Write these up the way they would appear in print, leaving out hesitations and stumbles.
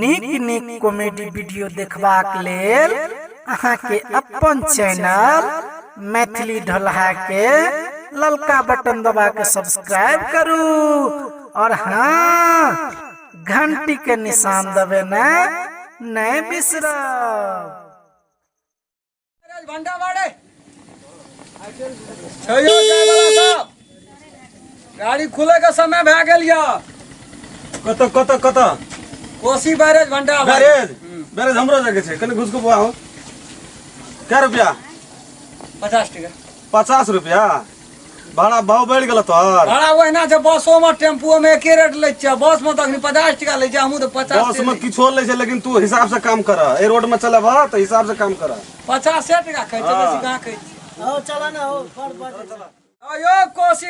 नीक नीक comedy video देखबाक लेल अहाँ के अपन चैनल मैथिली ढोलहा के ललका बटन दबा के सब्सक्राइब करू और हाँ घंटी के निशान दबे ना नहीं बिसरब। गाड़ी खुले का समय भे गेल या कत कत कत कोसी बैरेज घंटा बैरेज बैरेज हमरो जगह छे कने घुस को बुआ हो क्या रुपया 50 टका 50 रुपया भाड़ा भाव बढ़ गेल तोर भाड़ा ओहिना छै बसो में टेम्पू में एके रेट लै छै बस में तखनी 50 टका लै छै हमहु तो 50 बस में किछो लै छै लेकिन तू हिसाब से काम कर ए रोड में चले बा तो हिसाब से काम कर 50 टका कहै छै बेसी कहां कहै छै आओ चला ना हो फट चला अयो कोसी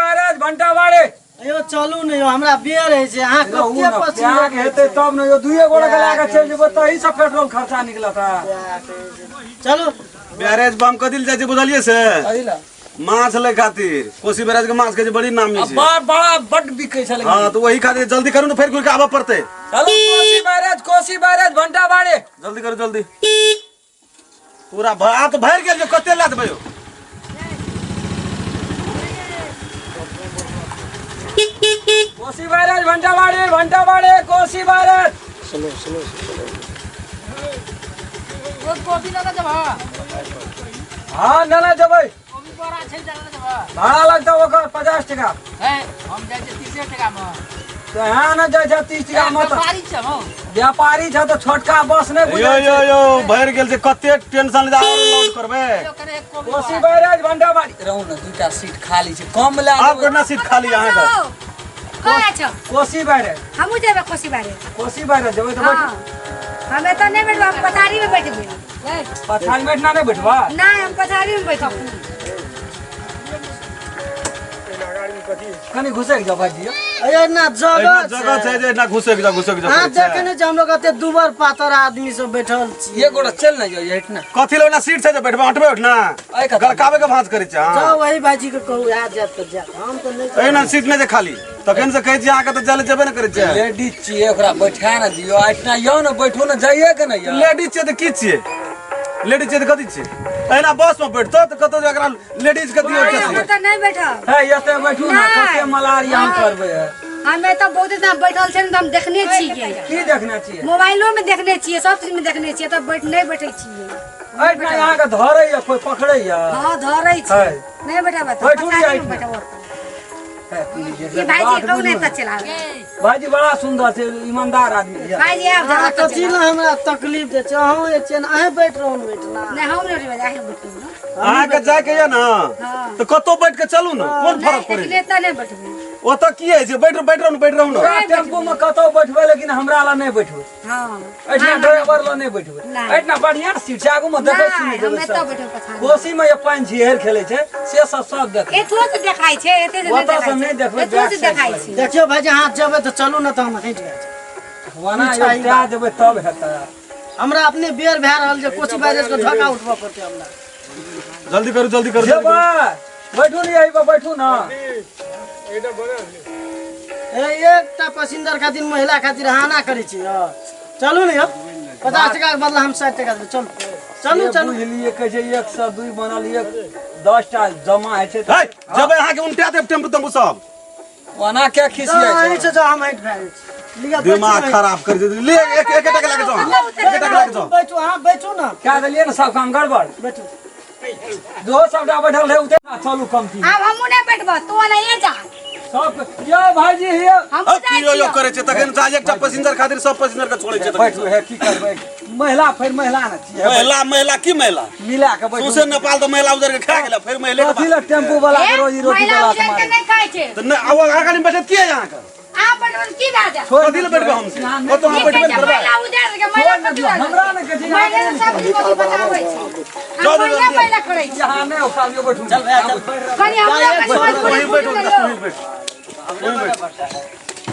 बैरेज घंटा बाड़े अयो चलू ने यो हमरा बेर है छै अहाँ कते पसीना के हेतै तब ने यो दुइए गोड़ा के लागे चल जेबो त ई सब पेट्रोल खर्चा निकलता चलो बैरेज बम कदिल जाय छै बुझलिए से अइला माछ ले खातिर कोसी बैरेज के माछ के बड़ी नामी छै बड़ा बड बिकै छै लेकिन हां तो वही खातिर जल्दी करू न फेर खुल के आबे पड़ते चलो कोसी बैरेज घंटा बाड़े जल्दी करू जल्दी पूरा भात भर गेल जो कते ला देबो कोसी बैरेज घंटा बाड़े कोसी बैरेज स्लो वो कॉफी लगा जब हां ना जबै कॉफी बड़ा छै जरा जब भाड़ा लगता ओकर 50 टका है हम जाय छै 30 टका में तो हां ना जाय छै 30 टका में तो व्यापारी छै हम व्यापारी छै तो छोटका बस नै बुझै यो यो भर गेल छै कते टेंशन ले और लोड करबे करे एक कॉफी कोसी बैरेज घंटा बाड़ी रहू ना दूटा सीट खाली छै कम ला आप कोना सीट खाली यहां का कहे छ कोसी बैरेज हमहु जेबे कोसी बैरेज जबै तो बैठ हमें तो नहीं बैठबा हम पथारी में बैठबे पछाड़ी बैठना नहीं बैठबा नहीं हम पथारी में बैठब कनी घुसे जा भाजी अयो ना जगह छै जे ना घुसे के जा हां देखने जे हम लोग कते दुबर पातर आदमी सब बैठल छी ये गोड़ा चल ना जाइए इतना कथि लेना सीट छै जे बैठबा हटबे उठना आई का गलकावे के भांज करे छै जाओ वही बाजी के कहू आ जात तो जा हम तो नहीं एना सीट नै जे खाली तखन से कहै छी अहाँ के त चले जेबे न करे छै लेडीज छिए ओकरा बैठा ना दियो इतना यो ना बैठो ना जाइए के ना यो लेडीज छै त की छियै लेडीज छै त कथि छै एना बस में बैठतो त कतो एकरा लेडीज के दियो हम छै तो नहीं बैठब है यते बैठू ना नहीं। कते मलारिया हम करबे हमें तो बहुत दिन बैठल छै हम देखने छियै की देखना चाहिए मोबाइलो में देखने छियै सब चीज में देखने छियै तब नहीं बैठे छियै इतना यहाँ के धरे या कोई पकड़े या हां धरै छी है। नहीं बैठब तो बैठू नहीं पथारी में बैठना। बैठब ये भाई जी कौन है चलावे भाजी बड़ा सुंदर छै ईमानदार आदमी है भाई जी आप हां जरा कथि ला हमरा तकलीफ दे छै हम ये चेन अहे बैठ रहू बैठना नहीं हम नहीं बैठब आही बैठब ना अहाँ के जाय के या ना हां त कतो बैठ के चलू ना कोन फर्क पड़े लेकिन एता नहीं बैठबे ओत की है छै बैठ रहू ना टेम्पू में कतो बैठबे लेकिन हमरा ला नहीं बैठबे हां इतना ड्राइवर ला नहीं बैठबे नहीं। इतना बढ़िया सीट छै आगू में देखै छी नहीं हम एता बैठब पथारी कोसी में ये पानी झील खेले छै से सब देख एतो से देखाई छै एते से ओतऽ से नहीं देखबै, एतो से बैक साइड देखाई पर। छै देखियो भाई हाथ जबे तो चलू ना तो हम हट जाए वना जा देबै तब हेतै हमरा अपने बेर भए रहल जे कोची बैरेज के ढका उठबा पड़ते हमरा जल्दी करू जेबै बैठू नहीं यही पर बैठू ना एकटा पसिंदर खातिर महिला खातिर हाना करे छी चलू ने 50 टका के बदला हम 60 टका देब चलू बुझलिए कहै छै 102 बनल 10 टा जमा है छै है जबे अहाँ के उल्टा देब टेम्पू सब वना क्या खिसिया नहीं छै से हम हट भाई लिया दिमाग खराब कर दे ले एक टका लागे जाओ एक टका लागे जाओ बैठो हां बैठो ना क्या देलिए ना सब काम गड़बड़ बैठो दो सबटा बैठल रहे उते चलू कम की अब हमहु नहीं बैठब तो नहीं जा सब यो भाईजी हे हम अब की यो करे छै तखन से एकटा पैसेंजर खातिर सब पैसेंजर के छोड़े छै बैठू है की करबै महिला फिर महिला ना छिए महिला की महिला मिला के बैठू सौसे नेपाल तो महिला उधर के खा गेला फिर महिले के कथी ला टेम्पू वाला के रोजी रोटी महिला चला उजर के मारे नहीं खाई छै त न आवा आगा में बैठत की है यहां का आप बैठबन की बात है कथि ले बैठबे हम से तो हम बैठबे करबे महिला उजर के महिला कथी हमरा ने कहै छै महिला सब चीज बताबै छै हम महिला करै छी यहाँ नहीं उठाबियो बैठू चल कनी हमरा वहीं बैठो वहीं बैठ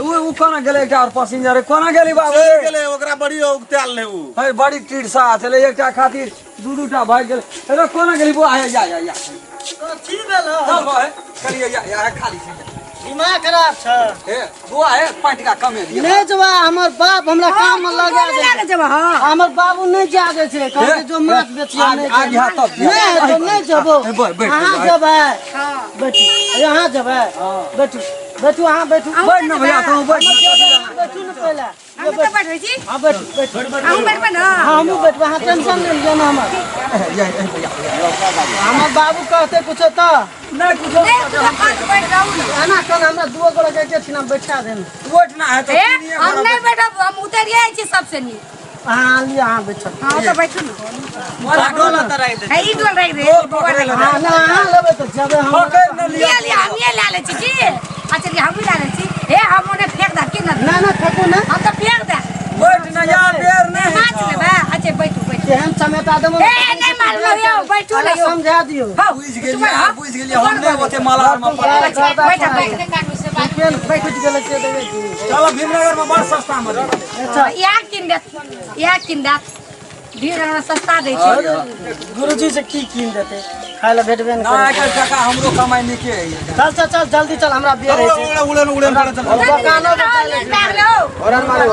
उ कोना गेले एकटा और पैसेंजर कोना गेली बाबू चले गेले ओकरा बड़ी उगताल ले उ है बड़ी टीरसा चले एकटा खातिर दू टा भाग गेल अरे कोना गेली बो आ या कथी भेल चल भाई करिए या खाली छै दिमाग खराब छ ए बुआ है 5 टका कम है नहीं जबा हमर बाप हमरा काम में लगा दे लगा जब हां हमर बाबू नहीं जागे छे कहते जो माछ बेचिया नहीं आगे हाथ तब नहीं तो नहीं जबो बैठ हां जबे हां बैठू यहाँ जबे बैठू बैठू हां बैठू बैठ ना भैया तुम बैठ बैठू न पहले हम तो बैठै छी हां बैठू बैठू हम बैठबे ना हां हम बैठबे हां टेंशन नहीं लेना हमर हमर बाबू कहते कुछ तो नहीं कुछ नहीं तू खाट बैठ रहू ना एना कन हमरा दुगो गोरा के छिना बैठा देन बैठ ना है तो ए हम नहीं बैठब हम उतरिए छी सबसे नी हां लिया हां बैठो हां तो बैठू ना मोरा डोला त राख दे है ई डोल रख दे हां ना हां लेबे तो जबे हम पकड़ न लिया ले हम ये ले छी की अच्छा ये हम ले छी ए हम ओने फेंक दा कि ना ना ना ठको ना हम तो फेंक दा बैठ ना यार बेर नहीं माछ लेबा अच्छा बैठू बैठू केहन समेता देबो ए नहीं मार लो यो बैठू ना यो समझा दियो बुझ गेलिए बुझ गेलिए हम नहीं होते मलार में पड़ा बैठ बैठ केन बैठ गेल से देबे चलो भीमनगर में बड़ सस्ता में अच्छा या किन दे भीड़ सस्ता दे छै गुरुजी से की कीन देते खाय ला भेटबे न ना करे एक टका हमरो कमाई नहीं के है चल चल चल जल्दी चल हमरा बियर है उड़न उड़न उड़न दुकानों पे बैठ लो और मारे